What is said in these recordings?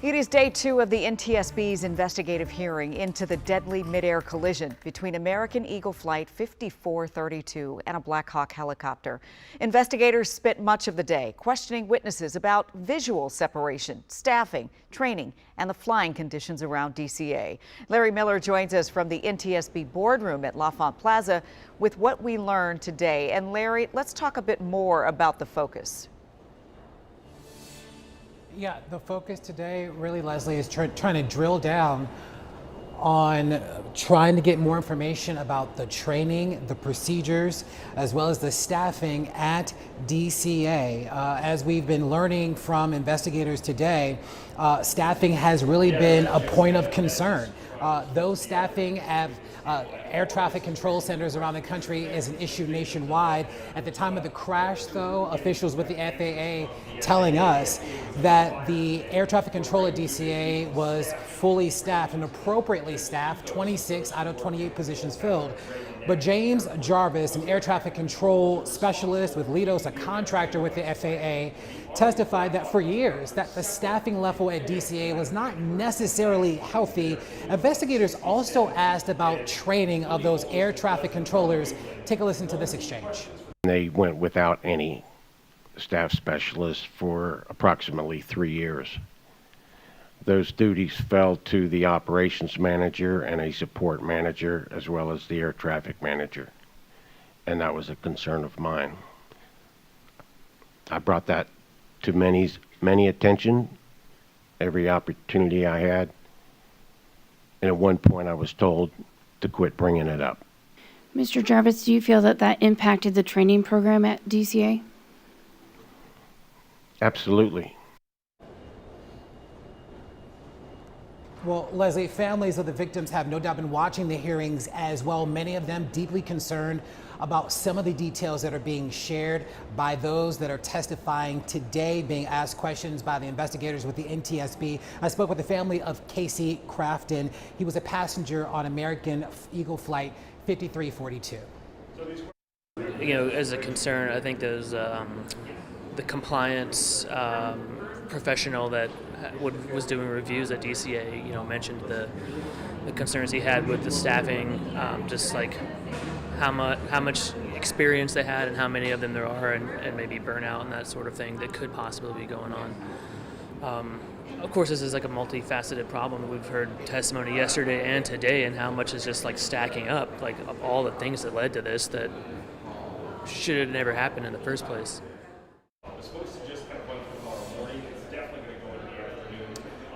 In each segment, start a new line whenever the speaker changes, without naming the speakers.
It is day 2 of the NTSB's investigative hearing into the deadly mid-air collision between American Eagle Flight 5432 and a Black Hawk helicopter. Investigators spent much of the day questioning witnesses about visual separation, staffing, training, and the flying conditions around DCA. Larry Miller joins us from the NTSB boardroom at L'Enfant Plaza with what we learned today. And Larry, let's talk a bit more about the focus.
Yeah, the focus today really, Leslie, is trying to drill down on trying to get more information about the training, the procedures, as well as the staffing at DCA. As we've been learning from investigators today, staffing has really been a point of concern. Those staffing at air traffic control centers around the country is an issue nationwide. At the time of the crash, though, officials with the FAA telling us that the air traffic control at DCA was fully staffed and appropriately staffed, 26 out of 28 positions filled. But James Jarvis, an air traffic control specialist with Lidos, a contractor with the FAA, testified that for years that the staffing level at DCA was not necessarily healthy. Investigators also asked about training of those air traffic controllers. Take a listen to this exchange.
They went without any staff specialists for approximately 3 years. Those duties fell to the operations manager and a support manager, as well as the air traffic manager. And that was a concern of mine. I brought that to many attention, every opportunity I had. And at one point I was told to quit bringing it up.
Mr. Jarvis, do you feel that that impacted the training program at DCA?
Absolutely.
Well, Leslie, families of the victims have no doubt been watching the hearings as well. Many of them deeply concerned about some of the details that are being shared by those that are testifying today, being asked questions by the investigators with the NTSB. I spoke with the family of Casey Crafton. He was a passenger on American Eagle Flight 5342.
You know, as a concern, I think there's the compliance professional that was doing reviews at DCA, mentioned the concerns he had with the staffing, just like how much experience they had and how many of them there are, and maybe burnout and that sort of thing that could possibly be going on. Of course, this is like a multifaceted problem. We've heard testimony yesterday and today, and how much is just like stacking up, like of all the things that led to this that should have never happened in the first place.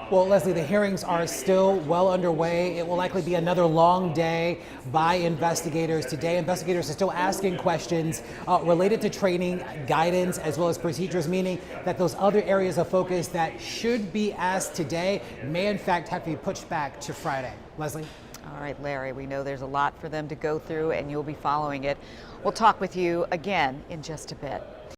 Well, Leslie, the hearings are still well underway. It will likely be another long day by investigators today. Investigators are still asking questions related to training, guidance, as well as procedures, meaning that those other areas of focus that should be asked today may in fact have to be pushed back to Friday. Leslie?
All right, Larry, we know there's a lot for them to go through and you'll be following it. We'll talk with you again in just a bit.